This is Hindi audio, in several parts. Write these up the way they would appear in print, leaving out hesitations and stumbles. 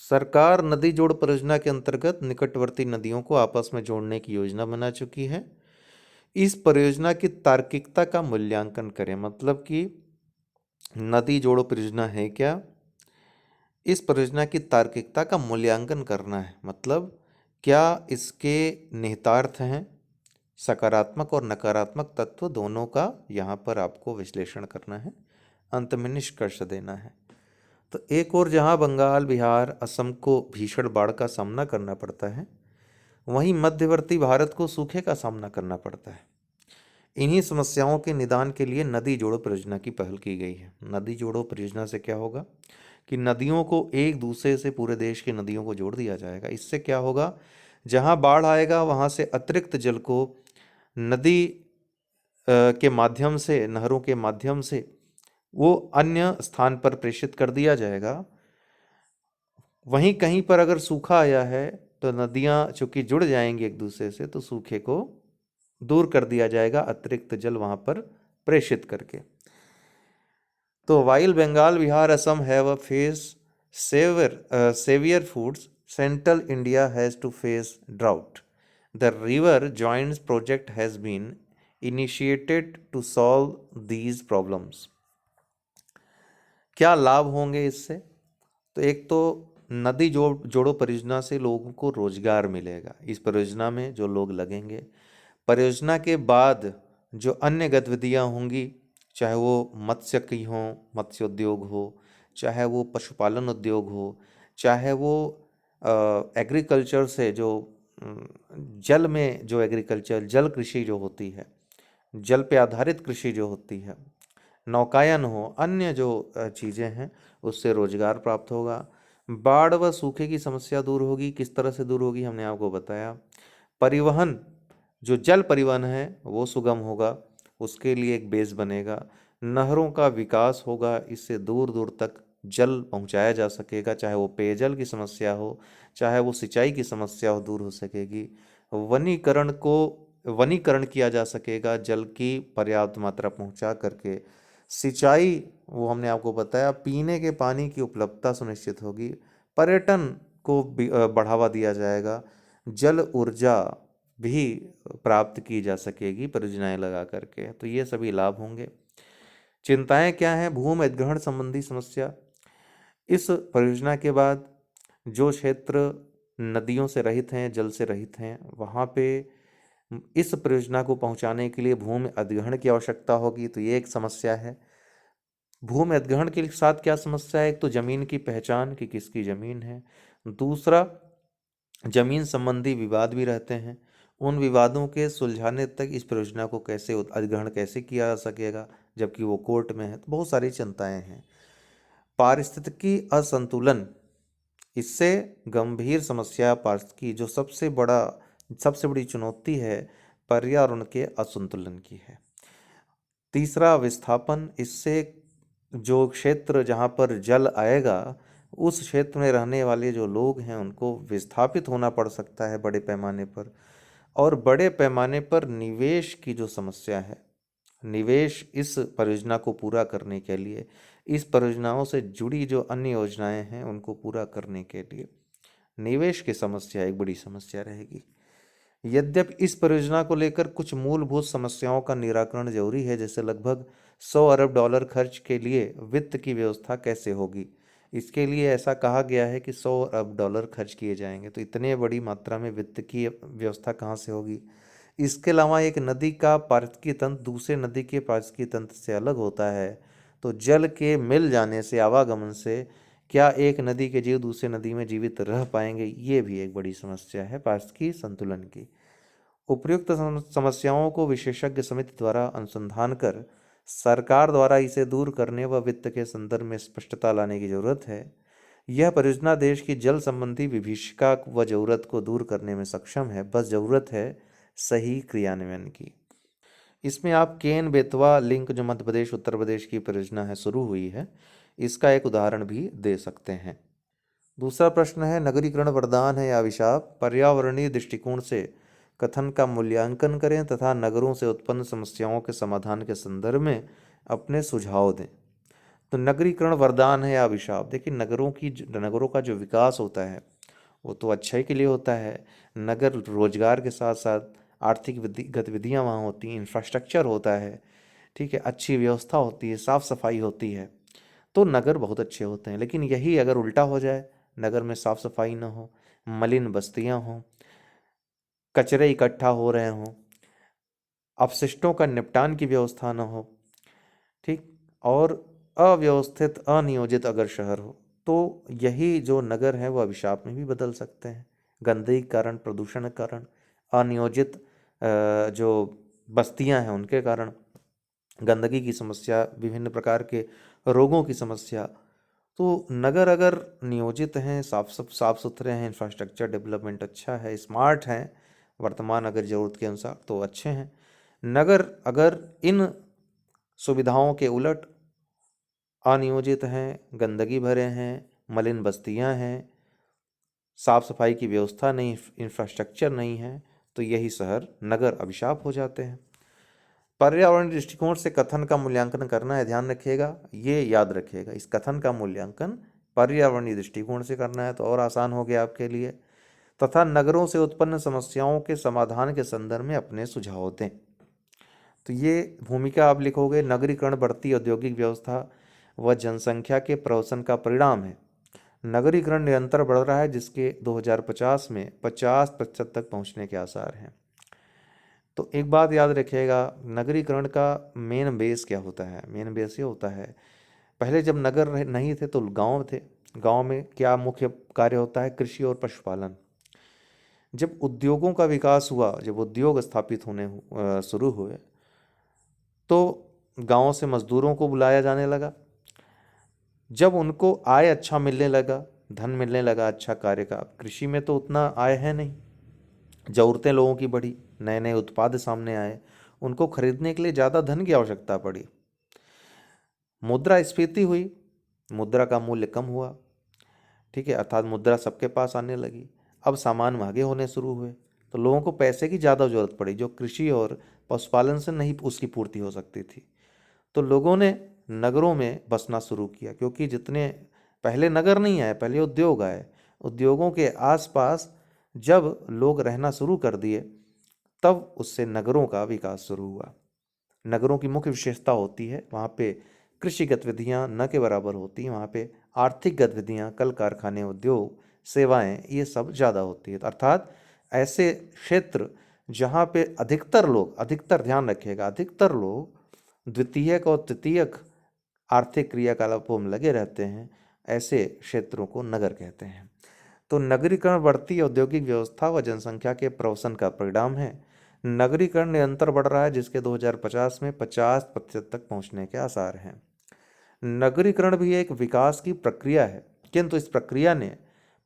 सरकार नदी जोड़ परियोजना के अंतर्गत निकटवर्ती नदियों को आपस में जोड़ने की योजना बना चुकी है। इस परियोजना की तार्किकता का मूल्यांकन करें, मतलब कि नदी जोड़ो परियोजना है क्या, इस परियोजना की तार्किकता का मूल्यांकन करना है। मतलब क्या इसके निहितार्थ हैं, सकारात्मक और नकारात्मक तत्व दोनों का यहाँ पर आपको विश्लेषण करना है, अंत में निष्कर्ष देना है। तो एक और जहाँ बंगाल, बिहार, असम को भीषण बाढ़ का सामना करना पड़ता है, वहीं मध्यवर्ती भारत को सूखे का सामना करना पड़ता है। इन्हीं समस्याओं के निदान के लिए नदी जोड़ो परियोजना की पहल की गई है। नदी जोड़ो परियोजना से क्या होगा कि नदियों को एक दूसरे से, पूरे देश की नदियों को जोड़ दिया जाएगा। इससे क्या होगा, जहाँ बाढ़ आएगा वहाँ से अतिरिक्त जल को नदी के माध्यम से, नहरों के माध्यम से वो अन्य स्थान पर प्रेषित कर दिया जाएगा। वहीं कहीं पर अगर सूखा आया है तो नदियाँ चूंकि जुड़ जाएंगी एक दूसरे से, तो सूखे को दूर कर दिया जाएगा अतिरिक्त जल वहाँ पर प्रेषित करके। तो while Bengal, Bihar, Assam have a face severe floods, central India has to face drought. The river joints project has been initiated to solve these problems. क्या लाभ होंगे इससे? तो एक तो नदी जोड़ो परियोजना से लोगों को रोजगार मिलेगा। इस परियोजना में जो लोग लगेंगे, परियोजना के बाद जो अन्य गतिविधियां होंगी, चाहे वो मत्स्य की हो, मत्स्य उद्योग हो, चाहे वो पशुपालन उद्योग हो, चाहे वो एग्रीकल्चर से जो जल में जो एग्रीकल्चर, जल कृषि जो होती है, जल पे आधारित कृषि जो होती है, नौकायन हो, अन्य जो चीज़ें हैं, उससे रोजगार प्राप्त होगा। बाढ़ व सूखे की समस्या दूर होगी। किस तरह से दूर होगी, हमने आपको बताया। परिवहन, जो जल परिवहन है वो सुगम होगा, उसके लिए एक बेस बनेगा। नहरों का विकास होगा, इससे दूर दूर तक जल पहुंचाया जा सकेगा, चाहे वो पेयजल की समस्या हो, चाहे वो सिंचाई की समस्या हो, दूर हो सकेगी। वनीकरण किया जा सकेगा, जल की पर्याप्त मात्रा पहुंचा करके। सिंचाई, वो हमने आपको बताया, पीने के पानी की उपलब्धता सुनिश्चित होगी। पर्यटन को बढ़ावा दिया जाएगा। जल ऊर्जा भी प्राप्त की जा सकेगी परियोजनाएं लगा करके। तो ये सभी लाभ होंगे। चिंताएं क्या हैं? भूमि अधिग्रहण संबंधी समस्या। इस परियोजना के बाद जो क्षेत्र नदियों से रहित हैं, जल से रहित हैं, वहाँ पे इस परियोजना को पहुंचाने के लिए भूमि अधिग्रहण की आवश्यकता होगी। तो ये एक समस्या है। भूमि अधिग्रहण के साथ क्या समस्या है? एक तो जमीन की पहचान कि किसकी जमीन है। दूसरा, जमीन संबंधी विवाद भी रहते हैं। उन विवादों के सुलझाने तक इस परियोजना को कैसे अधिग्रहण कैसे किया जा सकेगा, जबकि वो कोर्ट में है। तो बहुत सारी चिंताएं हैं। पारिस्थितिकी असंतुलन, इससे गंभीर समस्या पारिस्थितिकी, जो सबसे बड़ी चुनौती है, पर्यावरण के असंतुलन की है। तीसरा, विस्थापन, इससे जो क्षेत्र जहाँ पर जल आएगा, उस क्षेत्र में रहने वाले जो लोग हैं उनको विस्थापित होना पड़ सकता है बड़े पैमाने पर। और बड़े पैमाने पर निवेश की जो समस्या है, निवेश इस परियोजना को पूरा करने के लिए, इस परियोजनाओं से जुड़ी जो अन्य योजनाएं हैं उनको पूरा करने के लिए निवेश की समस्या एक बड़ी समस्या रहेगी। यद्यपि इस परियोजना को लेकर कुछ मूलभूत समस्याओं का निराकरण जरूरी है, जैसे लगभग $100 अरब खर्च के लिए वित्त की व्यवस्था कैसे होगी। इसके लिए ऐसा कहा गया है कि $100 अरब खर्च किए जाएंगे। तो इतने बड़ी मात्रा में वित्त की व्यवस्था कहाँ से होगी? इसके अलावा एक नदी का पारिस्थितिकी तंत्र दूसरे नदी के पारिस्थितिकी तंत्र से अलग होता है। तो जल के मिल जाने से, आवागमन से, क्या एक नदी के जीव दूसरे नदी में जीवित रह पाएंगे? ये भी एक बड़ी समस्या है पारिस्थितिकी संतुलन की। उपयुक्त समस्याओं को विशेषज्ञ समिति द्वारा अनुसंधान कर सरकार द्वारा इसे दूर करने व वित्त के संदर्भ में स्पष्टता लाने की जरूरत है। यह परियोजना देश की जल संबंधी विभीषिका व जरूरत को दूर करने में सक्षम है। बस जरूरत है सही क्रियान्वयन की। इसमें आप केन बेतवा लिंक, जो मध्य प्रदेश उत्तर प्रदेश की परियोजना है, शुरू हुई है, इसका एक उदाहरण भी दे सकते हैं। दूसरा प्रश्न है, नगरीकरण वरदान है या अभिशाप? पर्यावरणीय दृष्टिकोण से कथन का मूल्यांकन करें तथा नगरों से उत्पन्न समस्याओं के समाधान के संदर्भ में अपने सुझाव दें। तो नगरीकरण वरदान है या अभिशाप? देखिए, नगरों का जो विकास होता है वो तो अच्छाई के लिए होता है। नगर रोजगार के साथ साथ आर्थिक गतिविधियां वहाँ होती हैं, इंफ्रास्ट्रक्चर होता है, ठीक है, अच्छी व्यवस्था होती है, साफ सफाई होती है, तो नगर बहुत अच्छे होते हैं। लेकिन यही अगर उल्टा हो जाए, नगर में साफ सफाई ना हो, मलिन बस्तियां हों, कचरे इकट्ठा हो रहे हों, अपशिष्टों का निपटान की व्यवस्था ना हो, ठीक, और अव्यवस्थित अनियोजित अगर शहर हो, तो यही जो नगर है वो अभिशाप में भी बदल सकते हैं। गंदगी के कारण, प्रदूषण के कारण, अनियोजित जो बस्तियां हैं उनके कारण, गंदगी की समस्या, विभिन्न प्रकार के रोगों की समस्या। तो नगर अगर नियोजित हैं, साफ सुथरे हैं, इंफ्रास्ट्रक्चर डेवलपमेंट अच्छा है, स्मार्ट हैं, वर्तमान अगर ज़रूरत के अनुसार, तो अच्छे हैं। नगर अगर इन सुविधाओं के उलट अनियोजित हैं, गंदगी भरे हैं, मलिन बस्तियां हैं, साफ सफाई की व्यवस्था नहीं, इंफ्रास्ट्रक्चर नहीं है, तो यही शहर नगर अभिशाप हो जाते हैं। पर्यावरण दृष्टिकोण से कथन का मूल्यांकन करना है, ध्यान रखिएगा, ये याद रखिएगा, इस कथन का मूल्यांकन पर्यावरणीय दृष्टिकोण से करना है तो और आसान हो गया आपके लिए। तथा नगरों से उत्पन्न समस्याओं के समाधान के संदर्भ में अपने सुझाव दें। तो ये भूमिका आप लिखोगे, नगरीकरण बढ़ती औद्योगिक व्यवस्था व जनसंख्या के प्रवसन का परिणाम है। नगरीकरण निरंतर बढ़ रहा है, जिसके 2050 में 50% तक पहुंचने के आसार हैं। तो एक बात याद रखिएगा, नगरीकरण का मेन बेस क्या होता है? मेन बेस ये होता है, पहले जब नगर नहीं थे तो गांव थे। गांव में क्या मुख्य कार्य होता है? कृषि और पशुपालन। जब उद्योगों का विकास हुआ, जब उद्योग स्थापित होने शुरू हुए, तो गांव से मजदूरों को बुलाया जाने लगा। जब उनको आय अच्छा मिलने लगा, धन मिलने लगा अच्छा कार्य का, कृषि में तो उतना आय है नहीं, ज़रूरतें लोगों की बढ़ी, नए नए उत्पाद सामने आए, उनको खरीदने के लिए ज़्यादा धन की आवश्यकता पड़ी, मुद्रास्फीति हुई, मुद्रा का मूल्य कम हुआ, ठीक है, अर्थात मुद्रा सबके पास आने लगी। अब सामान महंगे होने शुरू हुए, तो लोगों को पैसे की ज़्यादा ज़रूरत पड़ी, जो कृषि और पशुपालन से नहीं उसकी पूर्ति हो सकती थी। तो लोगों ने नगरों में बसना शुरू किया, क्योंकि जितने पहले नगर नहीं आए, पहले उद्योग आए। उद्योगों के आसपास जब लोग रहना शुरू कर दिए, तब उससे नगरों का विकास शुरू हुआ। नगरों की मुख्य विशेषता होती है, वहाँ पे कृषि गतिविधियाँ न के बराबर होती हैं, वहाँ पे आर्थिक गतिविधियाँ, कल कारखाने, उद्योग, सेवाएं, ये सब ज़्यादा होती है। अर्थात ऐसे क्षेत्र जहाँ पे अधिकतर लोग, अधिकतर ध्यान रखिएगा, अधिकतर लोग द्वितीयक और तृतीयक आर्थिक क्रियाकलापों में लगे रहते हैं, ऐसे क्षेत्रों को नगर कहते हैं। तो नगरीकरण बढ़ती औद्योगिक व्यवस्था व जनसंख्या के प्रवसन का परिणाम है। नगरीकरण निरंतर बढ़ रहा है, जिसके 2050 में 50% तक पहुंचने के आसार हैं। नगरीकरण भी एक विकास की प्रक्रिया है, किंतु इस प्रक्रिया ने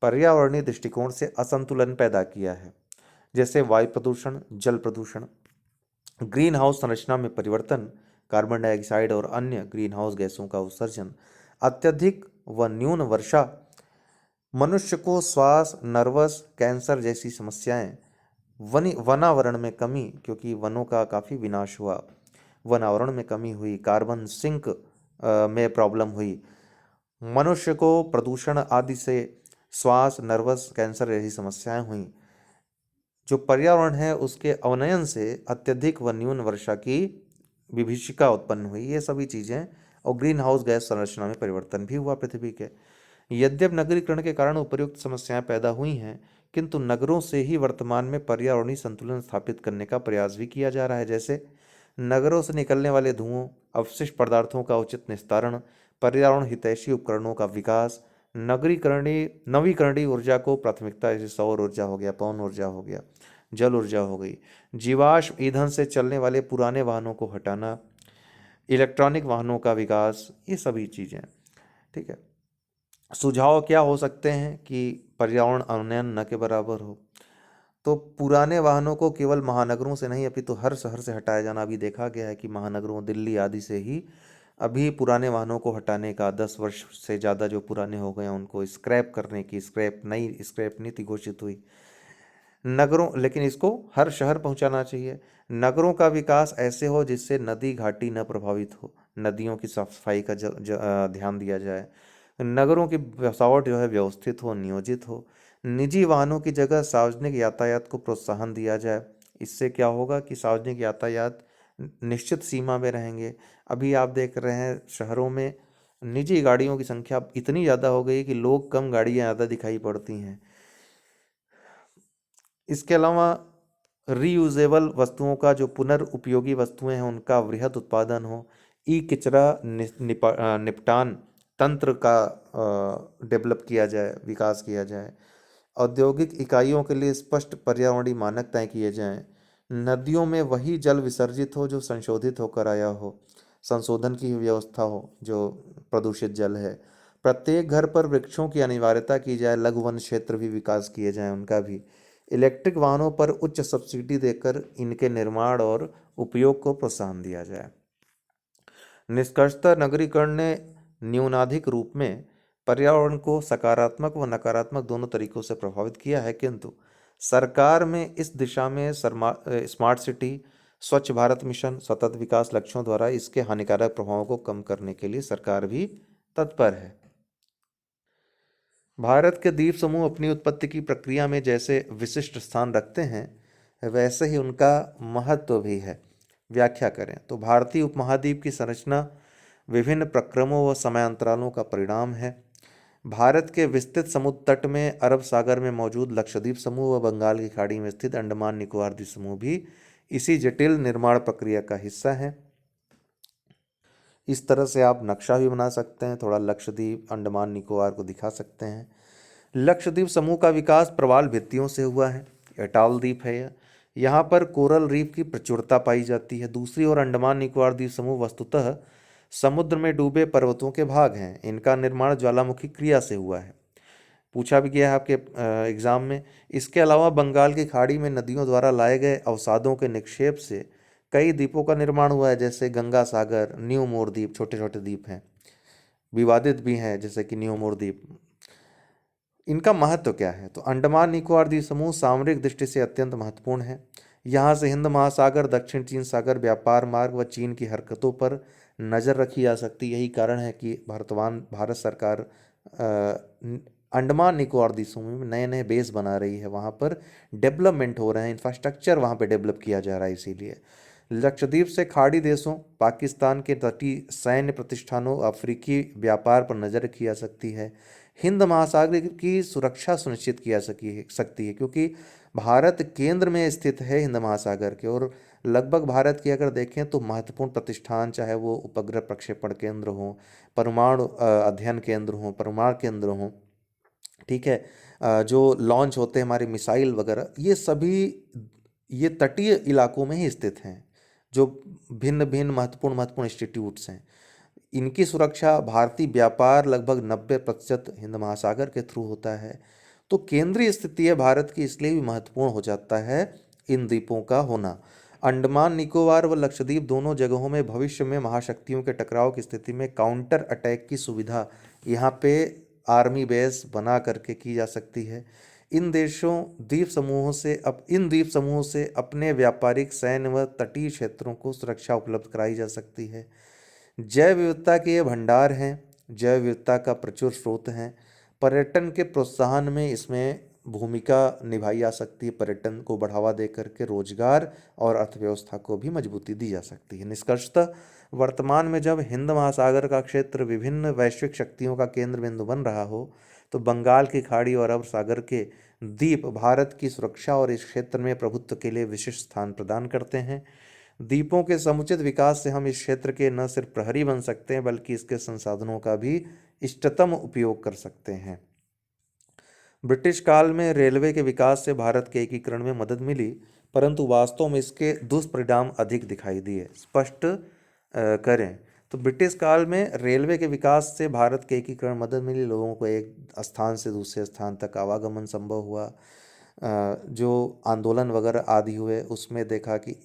पर्यावरणीय दृष्टिकोण से असंतुलन पैदा किया है, जैसे वायु प्रदूषण, जल प्रदूषण, ग्रीन हाउस संरचना में परिवर्तन, कार्बन डाइऑक्साइड और अन्य ग्रीन हाउस गैसों का उत्सर्जन, अत्यधिक व न्यून वर्षा, मनुष्य को श्वास, नर्वस, कैंसर जैसी समस्याएं, वनावरण में कमी, क्योंकि वनों का काफ़ी विनाश हुआ, वनावरण में कमी हुई, कार्बन सिंक में प्रॉब्लम हुई, मनुष्य को प्रदूषण आदि से श्वास, नर्वस, कैंसर जैसी समस्याएं हुई। जो पर्यावरण है उसके अवनयन से अत्यधिक व न्यून वर्षा की विभीषिका उत्पन्न हुई, ये सभी चीज़ें, और ग्रीन हाउस गैस संरचना में परिवर्तन भी हुआ पृथ्वी के। यद्यपि नगरीकरण के कारण उपर्युक्त समस्याएं पैदा हुई हैं, किंतु नगरों से ही वर्तमान में पर्यावरणीय संतुलन स्थापित करने का प्रयास भी किया जा रहा है, जैसे नगरों से निकलने वाले धुओं, अवशिष्ट पदार्थों का उचित निस्तारण, पर्यावरण हितैषी उपकरणों का विकास, नवीकरणीय ऊर्जा को प्राथमिकता, जैसे सौर ऊर्जा हो गया, पवन ऊर्जा हो गया, जल ऊर्जा हो गई, जीवाश्म ईंधन से चलने वाले पुराने वाहनों को हटाना, इलेक्ट्रॉनिक वाहनों का विकास, ये सभी चीज़ें, ठीक है। सुझाव क्या हो सकते हैं कि पर्यावरण अवनयन न के बराबर हो? तो पुराने वाहनों को केवल महानगरों से नहीं, अपितु हर शहर से हटाया जाना। अभी देखा गया है कि महानगरों, दिल्ली आदि से ही अभी पुराने वाहनों को हटाने का, 10 वर्ष से ज़्यादा जो पुराने हो गए हैं उनको स्क्रैप करने की, नई स्क्रैप नीति घोषित हुई। नगरों, लेकिन इसको हर शहर पहुंचाना चाहिए। नगरों का विकास ऐसे हो जिससे नदी घाटी न प्रभावित हो, नदियों की साफ सफाई का ध्यान दिया जाए। नगरों की बसावट जो है व्यवस्थित हो, नियोजित हो। निजी वाहनों की जगह सार्वजनिक यातायात को प्रोत्साहन दिया जाए। इससे क्या होगा कि सार्वजनिक यातायात निश्चित सीमा में रहेंगे। अभी आप देख रहे हैं शहरों में निजी गाड़ियों की संख्या इतनी ज़्यादा हो गई है कि लोग कम, गाड़ियाँ ज़्यादा दिखाई पड़ती हैं। इसके अलावा रीयूजेबल वस्तुओं का, जो पुनर्उपयोगी वस्तुएं हैं, उनका वृहद उत्पादन हो। ई कचरा निपटान तंत्र का डेवलप किया जाए, विकास किया जाए। औद्योगिक इकाइयों के लिए स्पष्ट पर्यावरणीय मानक तय किए जाएं। नदियों में वही जल विसर्जित हो जो संशोधित होकर आया हो, संशोधन की व्यवस्था हो जो प्रदूषित जल है। प्रत्येक घर पर वृक्षों की अनिवार्यता की जाए, लघु वन क्षेत्र भी विकास किए जाएं उनका भी। इलेक्ट्रिक वाहनों पर उच्च सब्सिडी देकर इनके निर्माण और उपयोग को प्रोत्साहन दिया जाए। निष्कर्षतः नगरीकरण ने न्यूनाधिक रूप में पर्यावरण को सकारात्मक व नकारात्मक दोनों तरीकों से प्रभावित किया है, किंतु सरकार में इस दिशा में स्मार्ट सिटी, स्वच्छ भारत मिशन, सतत विकास लक्ष्यों द्वारा इसके हानिकारक प्रभावों को कम करने के लिए सरकार भी तत्पर है। भारत के द्वीप समूह अपनी उत्पत्ति की प्रक्रिया में जैसे विशिष्ट स्थान रखते हैं, वैसे ही उनका महत्व भी है। व्याख्या करें तो भारतीय उपमहाद्वीप की संरचना विभिन्न प्रक्रमों व समयांतरालों का परिणाम है। भारत के विस्तृत समुद्र तट में अरब सागर में मौजूद लक्षद्वीप समूह व बंगाल की खाड़ी में स्थित अंडमान निकोबार द्वीप समूह भी इसी जटिल निर्माण प्रक्रिया का हिस्सा है। इस तरह से आप नक्शा भी बना सकते हैं, थोड़ा लक्षद्वीप, अंडमान निकोबार को दिखा सकते हैं। लक्षद्वीप समूह का विकास प्रवाल भित्तियों से हुआ है। एटॉल द्वीप है यह। यहाँ पर कोरल रीफ की प्रचुरता पाई जाती है। दूसरी ओर अंडमान निकोबार द्वीप समूह वस्तुतः समुद्र में डूबे पर्वतों के भाग हैं। इनका निर्माण ज्वालामुखी क्रिया से हुआ है, पूछा भी गया है आपके एग्जाम में। इसके अलावा बंगाल की खाड़ी में नदियों द्वारा लाए गए अवसादों के निक्षेप से कई द्वीपों का निर्माण हुआ है, जैसे गंगा सागर, न्यू मोर द्वीप, छोटे छोटे द्वीप हैं, विवादित भी हैं जैसे कि न्यू मोर द्वीप। इनका महत्व क्या है? तो अंडमान निकोबार द्वीप समूह सामरिक दृष्टि से अत्यंत महत्वपूर्ण है। यहाँ से हिंद महासागर, दक्षिण चीन सागर, व्यापार मार्ग व चीन की हरकतों पर नज़र रखी जा सकती है। यही कारण है कि भारत सरकार अंडमान निकोबार द्वीप समूह में नए नए बेस बना रही है। वहाँ पर डेवलपमेंट हो रहे हैं, इंफ्रास्ट्रक्चर वहाँ पे डेवलप किया जा रहा है। इसीलिए लक्षद्वीप से खाड़ी देशों, पाकिस्तान के तटीय सैन्य प्रतिष्ठानों, अफ्रीकी व्यापार पर नज़र रखी जा सकती है। हिंद महासागर की सुरक्षा सुनिश्चित की जा सकती है, क्योंकि भारत केंद्र में स्थित है हिंद महासागर के। और लगभग भारत की अगर देखें तो महत्वपूर्ण प्रतिष्ठान, चाहे वो उपग्रह प्रक्षेपण केंद्र हो, परमाणु अध्ययन केंद्र हो, परमाणु केंद्र हो, ठीक है, जो लॉन्च होते हैं हमारे मिसाइल वगैरह, ये सभी ये तटीय इलाकों में ही स्थित हैं। जो भिन्न भिन्न महत्वपूर्ण इंस्टीट्यूट्स हैं, इनकी सुरक्षा, भारतीय व्यापार लगभग 90% हिंद महासागर के थ्रू होता है। तो केंद्रीय स्थिति है भारत की, इसलिए भी महत्वपूर्ण हो जाता है इन द्वीपों का होना। अंडमान निकोबार व लक्षद्वीप दोनों जगहों में भविष्य में महाशक्तियों के टकराव की स्थिति में काउंटर अटैक की सुविधा यहाँ पे आर्मी बेस बना करके की जा सकती है। इन द्वीप समूहों से अपने व्यापारिक, सैन्य व तटीय क्षेत्रों को सुरक्षा उपलब्ध कराई जा सकती है। जैव विविधता के ये भंडार हैं, जैव विविधता का प्रचुर स्रोत हैं। पर्यटन के प्रोत्साहन में इसमें भूमिका निभाई जा सकती है। पर्यटन को बढ़ावा दे करके रोजगार और अर्थव्यवस्था को भी मजबूती दी जा सकती है। निष्कर्षतः वर्तमान में जब हिंद महासागर का क्षेत्र विभिन्न वैश्विक शक्तियों का केंद्र बिंदु बन रहा हो, तो बंगाल की खाड़ी और अरब सागर के द्वीप भारत की सुरक्षा और इस क्षेत्र में प्रभुत्व के लिए विशिष्ट स्थान प्रदान करते हैं। द्वीपों के समुचित विकास से हम इस क्षेत्र के न सिर्फ प्रहरी बन सकते हैं, बल्कि इसके संसाधनों का भी इष्टतम उपयोग कर सकते हैं। ब्रिटिश काल में रेलवे के विकास से भारत के एकीकरण में मदद मिली, परंतु वास्तव में इसके दुष्परिणाम अधिक दिखाई दिए। स्पष्ट करें तो ब्रिटिश काल में रेलवे के विकास से भारत के एकीकरण मदद मिली, लोगों को एक स्थान से दूसरे स्थान तक आवागमन संभव हुआ। जो आंदोलन वगैरह आदि हुए, उसमें देखा कि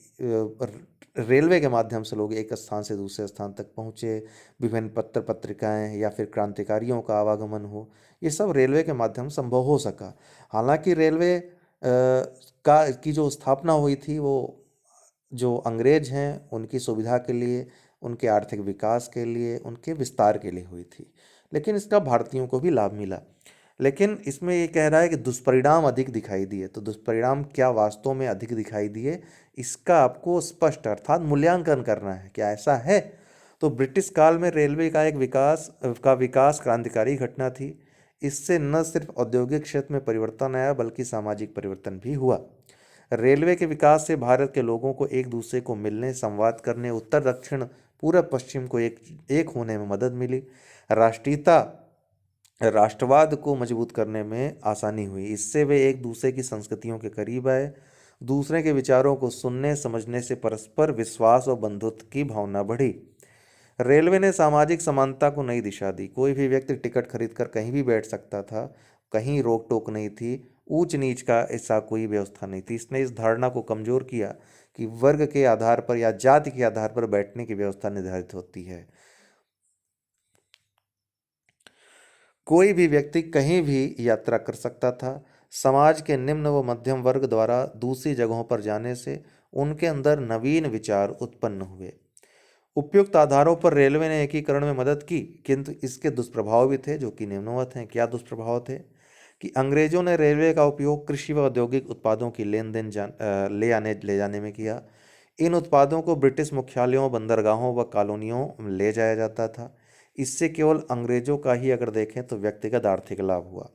रेलवे के माध्यम से लोग एक स्थान से दूसरे स्थान तक पहुँचे। विभिन्न पत्र पत्रिकाएं या फिर क्रांतिकारियों का आवागमन हो, ये सब रेलवे के माध्यम से संभव हो सका। हालांकि रेलवे की जो स्थापना हुई थी, वो जो अंग्रेज हैं उनकी सुविधा के लिए उनके आर्थिक विकास के लिए, उनके विस्तार के लिए हुई थी। लेकिन इसका भारतीयों को भी लाभ मिला। लेकिन इसमें ये कह रहा है कि दुष्परिणाम अधिक दिखाई दिए। तो दुष्परिणाम क्या वास्तव में अधिक दिखाई दिए, इसका आपको स्पष्ट अर्थात मूल्यांकन करना है। क्या ऐसा है? तो ब्रिटिश काल में रेलवे का विकास क्रांतिकारी घटना थी। इससे न सिर्फ औद्योगिक क्षेत्र में परिवर्तन आया बल्कि सामाजिक परिवर्तन भी हुआ। रेलवे के विकास से भारत के लोगों को एक दूसरे को मिलने, संवाद करने, उत्तर दक्षिण पूरब पश्चिम को एक होने में मदद मिली। राष्ट्रीयता राष्ट्रवाद को मजबूत करने में आसानी हुई। इससे वे एक दूसरे की संस्कृतियों के करीब आए। दूसरे के विचारों को सुनने समझने से परस्पर विश्वास और बंधुत्व की भावना बढ़ी। रेलवे ने सामाजिक समानता को नई दिशा दी। कोई भी व्यक्ति टिकट खरीदकर कहीं भी बैठ सकता था, कहीं रोक टोक नहीं थी, ऊंच नीच का ऐसा कोई व्यवस्था नहीं थी। इसने इस धारणा को कमजोर किया कि वर्ग के आधार पर या जाति के आधार पर बैठने की व्यवस्था निर्धारित होती है। कोई भी व्यक्ति कहीं भी यात्रा कर सकता था। समाज के निम्न व मध्यम वर्ग द्वारा दूसरी जगहों पर जाने से उनके अंदर नवीन विचार उत्पन्न हुए। उपयुक्त आधारों पर रेलवे ने एकीकरण में मदद की, किंतु इसके दुष्प्रभाव भी थे जो कि निम्नवत हैं। क्या दुष्प्रभाव थे? कि अंग्रेजों ने रेलवे का उपयोग कृषि व औद्योगिक उत्पादों की लेन देन ले जाने में किया। इन उत्पादों को ब्रिटिश मुख्यालयों, बंदरगाहों व कॉलोनियों में ले जाया जाता था। इससे केवल अंग्रेजों का ही अगर देखें तो व्यक्तिगत आर्थिक लाभ हुआ।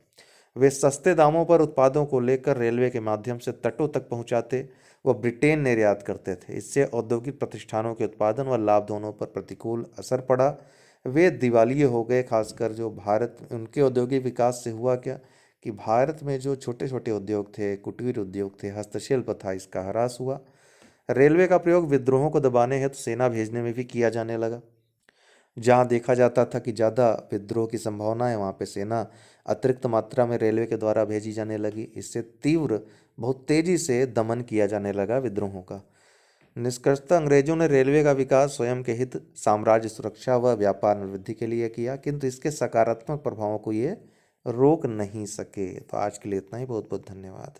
वे सस्ते दामों पर उत्पादों को लेकर रेलवे के माध्यम से तटों तक पहुंचाते व ब्रिटेन निर्यात करते थे। इससे औद्योगिक प्रतिष्ठानों के उत्पादन व लाभ दोनों पर प्रतिकूल असर पड़ा। वे दिवालिये हो गए। खासकर जो भारत, उनके औद्योगिक विकास से हुआ क्या कि भारत में जो छोटे छोटे उद्योग थे, कुटीर उद्योग थे, हस्तशिल्प था, इसका ह्रास हुआ। रेलवे का प्रयोग विद्रोहों को दबाने हेतु सेना भेजने में भी किया जाने लगा। जहां देखा जाता था कि ज़्यादा विद्रोह की संभावना है, वहां पे सेना अतिरिक्त मात्रा में रेलवे के द्वारा भेजी जाने लगी। इससे बहुत तेजी से दमन किया जाने लगा विद्रोहों का। निष्कर्षतः अंग्रेजों ने रेलवे का विकास स्वयं के हित, साम्राज्य सुरक्षा व व्यापार में वृद्धि के लिए किया, किंतु इसके सकारात्मक प्रभावों को ये रोक नहीं सके। तो आज के लिए इतना ही। बहुत बहुत धन्यवाद।